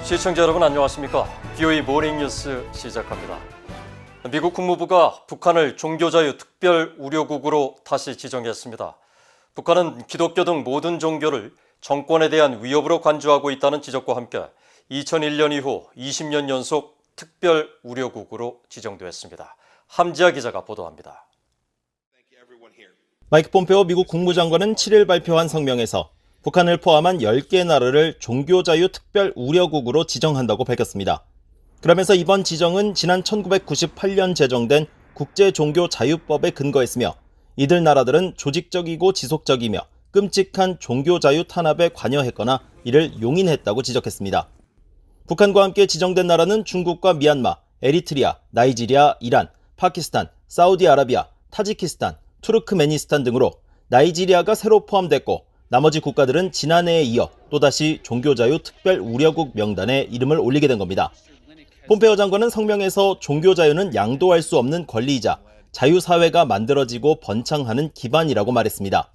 시청자 여러분 안녕하십니까? BOE 모닝뉴스 시작합니다. 미국 국무부가 북한을 종교자유 특별 우려국으로 다시 지정했습니다. 북한은 기독교 등 모든 종교를 정권에 대한 위협으로 간주하고 있다는 지적과 함께 2001년 이후 20년 연속 특별 우려국으로 지정되었습니다. 함지아 기자가 보도합니다. 마이크 폼페오 미국 국무장관은 7일 발표한 성명에서 북한을 포함한 10개 나라를 종교자유 특별 우려국으로 지정한다고 밝혔습니다. 그러면서 이번 지정은 지난 1998년 제정된 국제종교자유법에 근거했으며 이들 나라들은 조직적이고 지속적이며 끔찍한 종교자유 탄압에 관여했거나 이를 용인했다고 지적했습니다. 북한과 함께 지정된 나라는 중국과 미얀마, 에리트리아, 나이지리아, 이란, 파키스탄, 사우디아라비아, 타지키스탄, 투르크메니스탄 등으로 나이지리아가 새로 포함됐고 나머지 국가들은 지난해에 이어 또다시 종교자유 특별 우려국 명단에 이름을 올리게 된 겁니다. 폼페오 장관은 성명에서 종교자유는 양도할 수 없는 권리이자 자유사회가 만들어지고 번창하는 기반이라고 말했습니다.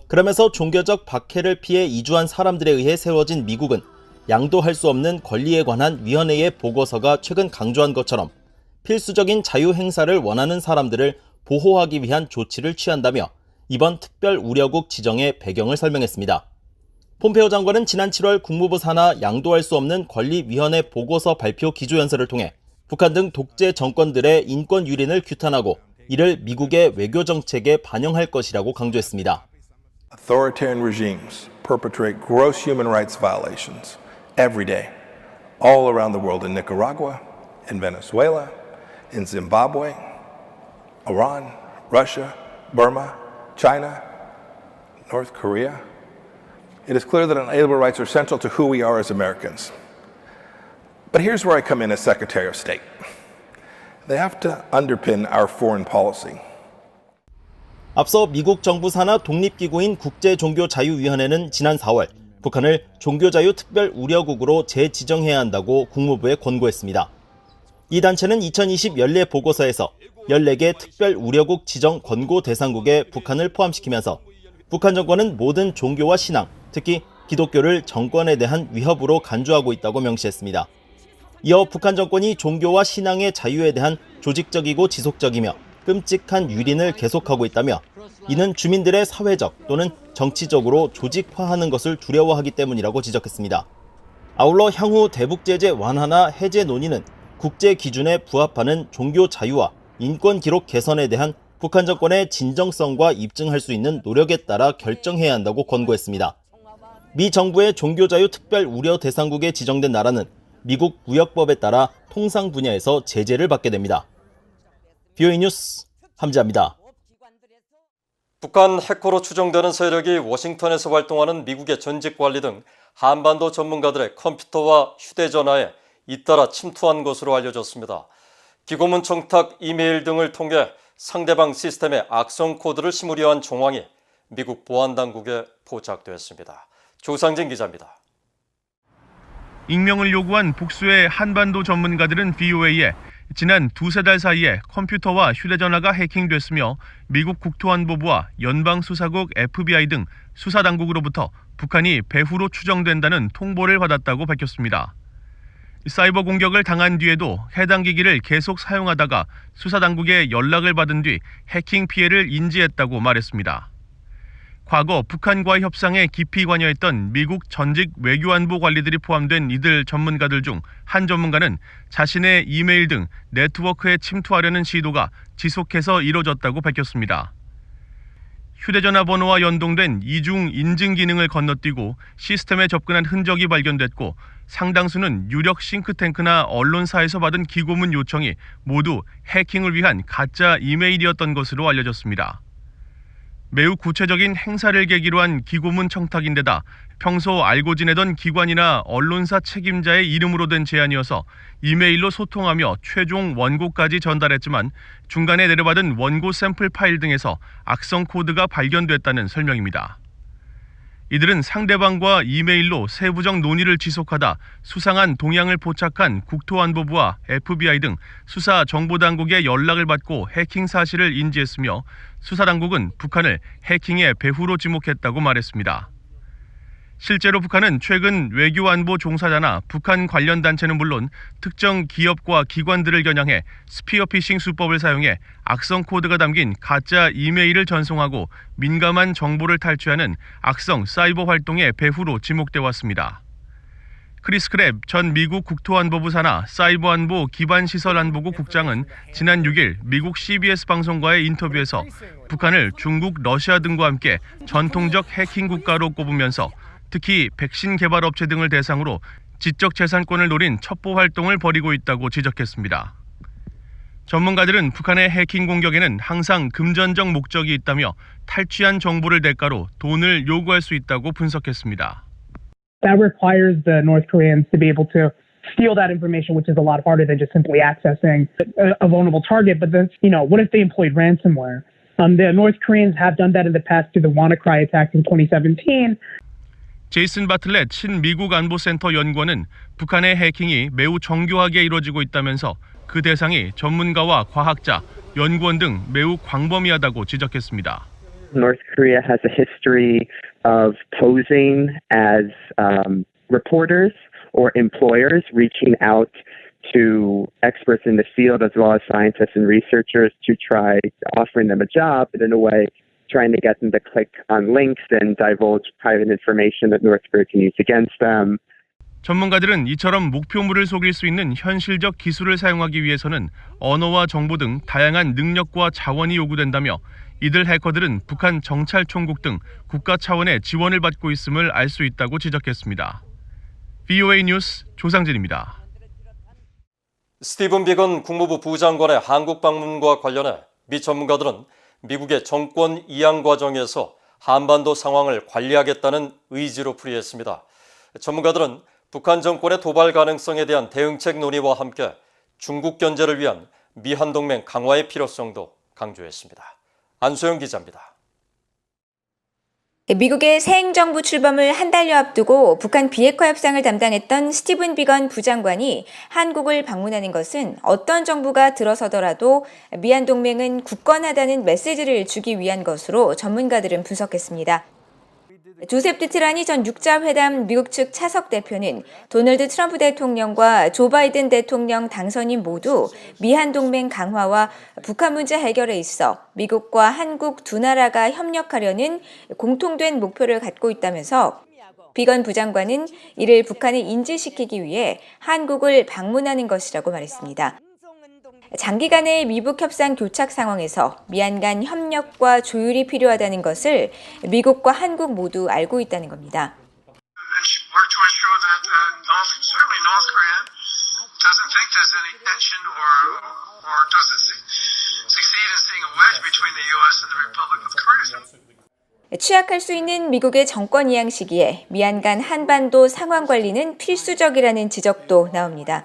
그러면서 종교적 박해를 피해 이주한 사람들에 의해 세워진 미국은 양도할 수 없는 권리에 관한 위원회의 보고서가 최근 강조한 것처럼 필수적인 자유 행사를 원하는 사람들을 보호하기 위한 조치를 취한다며 이번 특별 우려국 지정의 배경을 설명했습니다. 폼페오 장관은 지난 7월 국무부 산하 양도할 수 없는 권리위원회 보고서 발표 기조연설을 통해 북한 등 독재 정권들의 인권 유린을 규탄하고 이를 미국의 외교 정책에 반영할 것이라고 강조했습니다. Authoritarian regimes perpetrate gross human rights violations every day, all around the world, in Nicaragua, in Venezuela, in Zimbabwe, Iran, Russia, Burma, China, North Korea. It is clear that unalienable rights are central to who we are as Americans. But here's where I come in as Secretary of State. They have to underpin our foreign policy. 앞서 미국 정부 산하 독립기구인 국제종교자유위원회는 지난 4월 북한을 종교자유 특별 우려국으로 재지정해야 한다고 국무부에 권고했습니다. 이 단체는 2020 연례 보고서에서 14개 특별 우려국 지정 권고 대상국에 북한을 포함시키면서 북한 정권은 모든 종교와 신앙, 특히 기독교를 정권에 대한 위협으로 간주하고 있다고 명시했습니다. 이어 북한 정권이 종교와 신앙의 자유에 대한 조직적이고 지속적이며 끔찍한 유린을 계속하고 있다며 이는 주민들의 사회적 또는 정치적으로 조직화하는 것을 두려워하기 때문이라고 지적했습니다. 아울러 향후 대북 제재 완화나 해제 논의는 국제 기준에 부합하는 종교 자유와 인권 기록 개선에 대한 북한 정권의 진정성과 입증할 수 있는 노력에 따라 결정해야 한다고 권고했습니다. 미 정부의 종교자유 특별 우려 대상국에 지정된 나라는 미국 무역법에 따라 통상 분야에서 제재를 받게 됩니다. BOE 뉴스 함지아입니다. 북한 해커로 추정되는 세력이 워싱턴에서 활동하는 미국의 전직 관리 등 한반도 전문가들의 컴퓨터와 휴대전화에 잇따라 침투한 것으로 알려졌습니다. 기고문 청탁 이메일 등을 통해 상대방 시스템에 악성 코드를 심으려 한 정황이 미국 보안당국에 포착되었습니다. 조상진 기자입니다. 익명을 요구한 복수의 한반도 전문가들은 BOA에 지난 두세 달 사이에 컴퓨터와 휴대전화가 해킹됐으며 미국 국토안보부와 연방수사국 FBI 등 수사당국으로부터 북한이 배후로 추정된다는 통보를 받았다고 밝혔습니다. 사이버 공격을 당한 뒤에도 해당 기기를 계속 사용하다가 수사당국에 연락을 받은 뒤 해킹 피해를 인지했다고 말했습니다. 과거 북한과의 협상에 깊이 관여했던 미국 전직 외교안보 관리들이 포함된 이들 전문가들 중 한 전문가는 자신의 이메일 등 네트워크에 침투하려는 시도가 지속해서 이뤄졌다고 밝혔습니다. 휴대전화 번호와 연동된 이중 인증 기능을 건너뛰고 시스템에 접근한 흔적이 발견됐고 상당수는 유력 싱크탱크나 언론사에서 받은 기고문 요청이 모두 해킹을 위한 가짜 이메일이었던 것으로 알려졌습니다. 매우 구체적인 행사를 계기로 한 기고문 청탁인데다 평소 알고 지내던 기관이나 언론사 책임자의 이름으로 된 제안이어서 이메일로 소통하며 최종 원고까지 전달했지만 중간에 내려받은 원고 샘플 파일 등에서 악성 코드가 발견됐다는 설명입니다. 이들은 상대방과 이메일로 세부적 논의를 지속하다 수상한 동향을 포착한 국토안보부와 FBI 등 수사 정보당국의 연락을 받고 해킹 사실을 인지했으며 수사당국은 북한을 해킹의 배후로 지목했다고 말했습니다. 실제로 북한은 최근 외교안보 종사자나 북한 관련 단체는 물론 특정 기업과 기관들을 겨냥해 스피어피싱 수법을 사용해 악성 코드가 담긴 가짜 이메일을 전송하고 민감한 정보를 탈취하는 악성 사이버 활동의 배후로 지목돼 왔습니다. 크리스 크랩 전 미국 국토안보부 산하 사이버안보 기반시설안보국 국장은 지난 6일 미국 CBS 방송과의 인터뷰에서 북한을 중국, 러시아 등과 함께 전통적 해킹 국가로 꼽으면서 특히 백신 개발 업체 등을 대상으로 지적 재산권을 노린 첩보 활동을 벌이고 있다고 지적했습니다. 전문가들은 북한의 해킹 공격에는 항상 금전적 목적이 있다며 탈취한 정보를 대가로 돈을 요구할 수 있다고 분석했습니다. That requires the North Koreans to be able to steal that information, which is a lot harder than just simply accessing a vulnerable target. But then, what if they employed ransomware? The North Koreans have done that in the past through the WannaCry attack in 2017. 제이슨 바틀렛 신미국 안보센터 연구원은 북한의 해킹이 매우 정교하게 이루어지고 있다면서 그 대상이 전문가와 과학자, 연구원 등 매우 광범위하다고 지적했습니다. North Korea has a history of posing as reporters or employers, reaching out to experts in the field as well as scientists and researchers to try offering them a job, but in a way trying to get them to click on links and divulge private information that North Korea can use against them. 전문가들은 이처럼 목표물을 속일 수 있는 현실적 기술을 사용하기 위해서는 언어와 정보 등 다양한 능력과 자원이 요구된다며 이들 해커들은 북한 정찰총국 등 국가 차원의 지원을 받고 있음을 알 수 있다고 지적했습니다. VOA 뉴스 조상진입니다. 스티븐 비건 국무부 부장관의 한국 방문과 관련해 미 전문가들은 미국의 정권 이양 과정에서 한반도 상황을 관리하겠다는 의지로 풀이했습니다. 전문가들은 북한 정권의 도발 가능성에 대한 대응책 논의와 함께 중국 견제를 위한 미한 동맹 강화의 필요성도 강조했습니다. 안소영 기자입니다. 미국의 새 행정부 출범을 한 달여 앞두고 북한 비핵화 협상을 담당했던 스티븐 비건 부장관이 한국을 방문하는 것은 어떤 정부가 들어서더라도 미한 동맹은 굳건하다는 메시지를 주기 위한 것으로 전문가들은 분석했습니다. 조셉 드트라니 전 육자회담 미국 측 차석 대표는 도널드 트럼프 대통령과 조 바이든 대통령 당선인 모두 미한 동맹 강화와 북한 문제 해결에 있어 미국과 한국 두 나라가 협력하려는 공통된 목표를 갖고 있다면서 비건 부장관은 이를 북한에 인지시키기 위해 한국을 방문하는 것이라고 말했습니다. 장기간의 미북 협상 교착 상황에서 미한 간 협력과 조율이 필요하다는 것을 미국과 한국 모두 알고 있다는 겁니다. 취약할 수 있는 미국의 정권 이양 시기에 미한 간 한반도 상황 관리는 필수적이라는 지적도 나옵니다.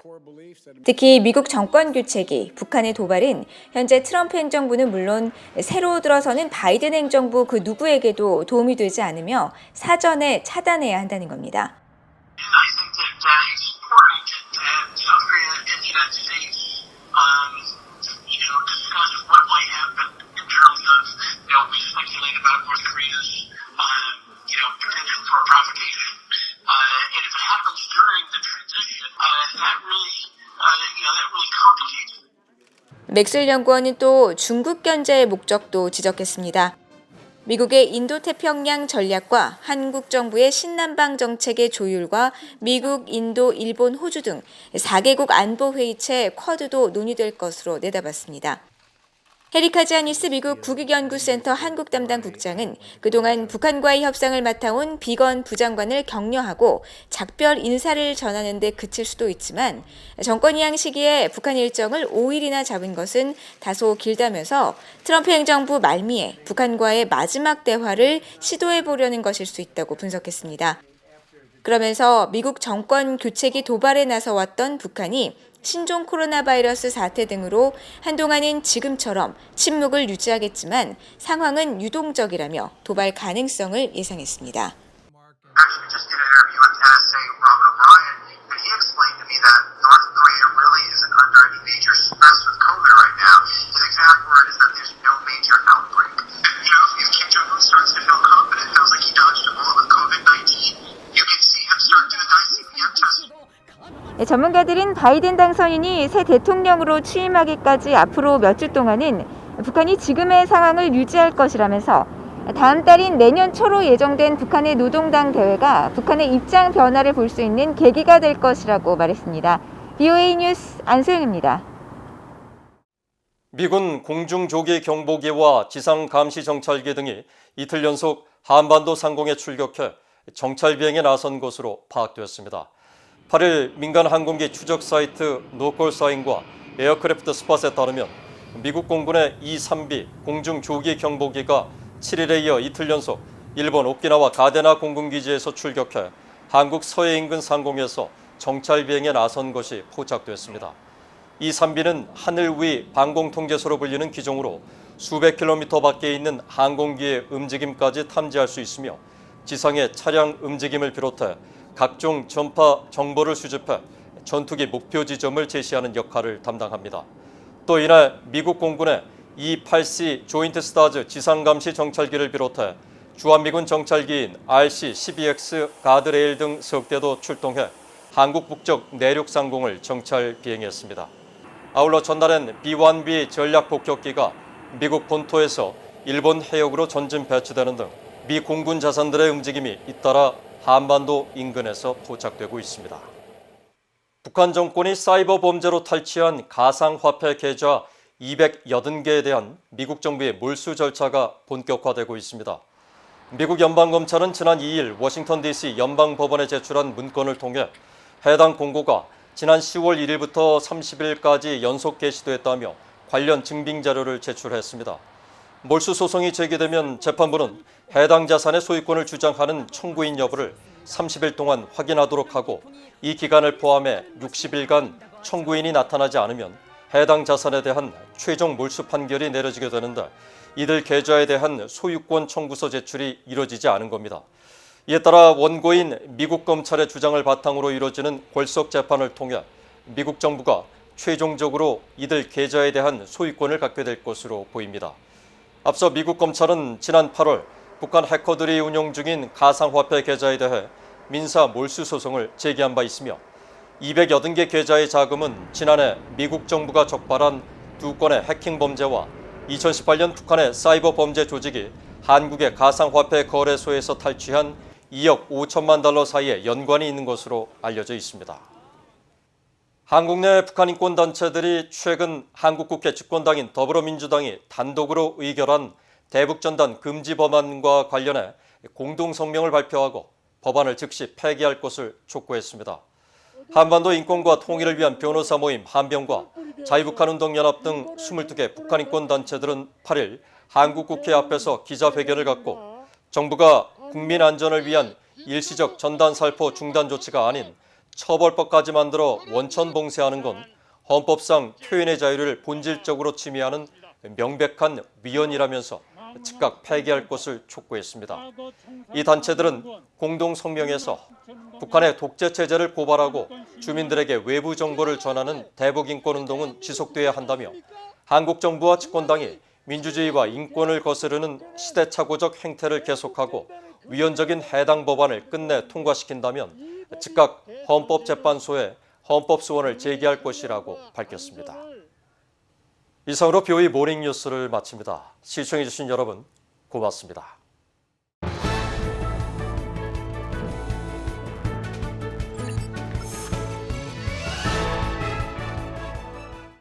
특히 미국 정권 교체기, 북한의 도발은 현재 트럼프 행정부는 물론 새로 들어서는 바이든 행정부 그 누구에게도 도움이 되지 않으며 사전에 차단해야 한다는 겁니다. 맥스웰 연구원은 또 중국 견제의 목적도 지적했습니다. 미국의 인도태평양 전략과 한국 정부의 신남방 정책의 조율과 미국, 인도, 일본, 호주 등 4개국 안보회의체 쿼드도 논의될 것으로 내다봤습니다. 해리 카지아니스 미국 국익연구센터 한국 담당 국장은 그동안 북한과의 협상을 맡아온 비건 부장관을 격려하고 작별 인사를 전하는 데 그칠 수도 있지만 정권 이양 시기에 북한 일정을 5일이나 잡은 것은 다소 길다면서 트럼프 행정부 말미에 북한과의 마지막 대화를 시도해 보려는 것일 수 있다고 분석했습니다. 그러면서 미국 정권 교체기 도발에 나서왔던 북한이 신종 코로나 바이러스 사태 등으로 한동안은 지금처럼 침묵을 유지하겠지만 상황은 유동적이라며 도발 가능성을 예상했습니다. 전문가들은 바이든 당선인이 새 대통령으로 취임하기까지 앞으로 몇 주 동안은 북한이 지금의 상황을 유지할 것이라면서 다음 달인 내년 초로 예정된 북한의 노동당 대회가 북한의 입장 변화를 볼 수 있는 계기가 될 것이라고 말했습니다. BOA 뉴스 안소영입니다. 미군 공중조기 경보기와 지상감시정찰기 등이 이틀 연속 한반도 상공에 출격해 정찰 비행에 나선 것으로 파악되었습니다. 8일 민간 항공기 추적 사이트 노콜사인과 에어크래프트 스팟에 따르면 미국 공군의 E-3B 공중조기 경보기가 7일에 이어 이틀 연속 일본 오키나와 가데나 공군기지에서 출격해 한국 서해 인근 상공에서 정찰 비행에 나선 것이 포착됐습니다. E-3B는 하늘 위 방공통제소로 불리는 기종으로 수백 킬로미터 밖에 있는 항공기의 움직임까지 탐지할 수 있으며 지상의 차량 움직임을 비롯해 각종 전파 정보를 수집해 전투기 목표 지점을 제시하는 역할을 담당합니다. 또 이날 미국 공군의 E-8C 조인트 스타즈 지상감시 정찰기를 비롯해 주한미군 정찰기인 RC-12X 가드레일 등 석 대도 출동해 한국 북쪽 내륙 상공을 정찰 비행했습니다. 아울러 전날엔 B-1B 전략 폭격기가 미국 본토에서 일본 해역으로 전진 배치되는 등 미 공군 자산들의 움직임이 잇따라 한반도 인근에서 포착되고 있습니다. 북한 정권이 사이버 범죄로 탈취한 가상화폐 계좌 280개에 대한 미국 정부의 몰수 절차가 본격화되고 있습니다. 미국 연방검찰은 지난 2일 워싱턴 DC 연방법원에 제출한 문건을 통해 해당 공고가 지난 10월 1일부터 30일까지 연속 게시됐다며 관련 증빙 자료를 제출했습니다. 몰수 소송이 제기되면 재판부는 해당 자산의 소유권을 주장하는 청구인 여부를 30일 동안 확인하도록 하고 이 기간을 포함해 60일간 청구인이 나타나지 않으면 해당 자산에 대한 최종 몰수 판결이 내려지게 되는데 이들 계좌에 대한 소유권 청구서 제출이 이뤄지지 않은 겁니다. 이에 따라 원고인 미국 검찰의 주장을 바탕으로 이뤄지는 골석 재판을 통해 미국 정부가 최종적으로 이들 계좌에 대한 소유권을 갖게 될 것으로 보입니다. 앞서 미국 검찰은 지난 8월 북한 해커들이 운영 중인 가상화폐 계좌에 대해 민사 몰수 소송을 제기한 바 있으며 280개 계좌의 자금은 지난해 미국 정부가 적발한 2건의 해킹 범죄와 2018년 북한의 사이버 범죄 조직이 한국의 가상화폐 거래소에서 탈취한 2억 5천만 달러 사이에 연관이 있는 것으로 알려져 있습니다. 한국 내 북한 인권단체들이 최근 한국국회 집권당인 더불어민주당이 단독으로 의결한 대북전단 금지 법안과 관련해 공동성명을 발표하고 법안을 즉시 폐기할 것을 촉구했습니다. 한반도 인권과 통일을 위한 변호사 모임 한병과 자유북한운동연합 등 22개 북한 인권단체들은 8일 한국국회 앞에서 기자회견을 갖고 정부가 국민 안전을 위한 일시적 전단 살포 중단 조치가 아닌 처벌법까지 만들어 원천 봉쇄하는 건 헌법상 표현의 자유를 본질적으로 침해하는 명백한 위헌이라면서 즉각 폐기할 것을 촉구했습니다. 이 단체들은 공동 성명에서 북한의 독재 체제를 고발하고 주민들에게 외부 정보를 전하는 대북 인권 운동은 지속돼야 한다며 한국 정부와 집권당이 민주주의와 인권을 거스르는 시대착오적 행태를 계속하고 위헌적인 해당 법안을 끝내 통과시킨다면 즉각 헌법재판소에 헌법소원을 제기할 것이라고 밝혔습니다. 이상으로 BOE 모닝뉴스를 마칩니다. 시청해주신 여러분 고맙습니다.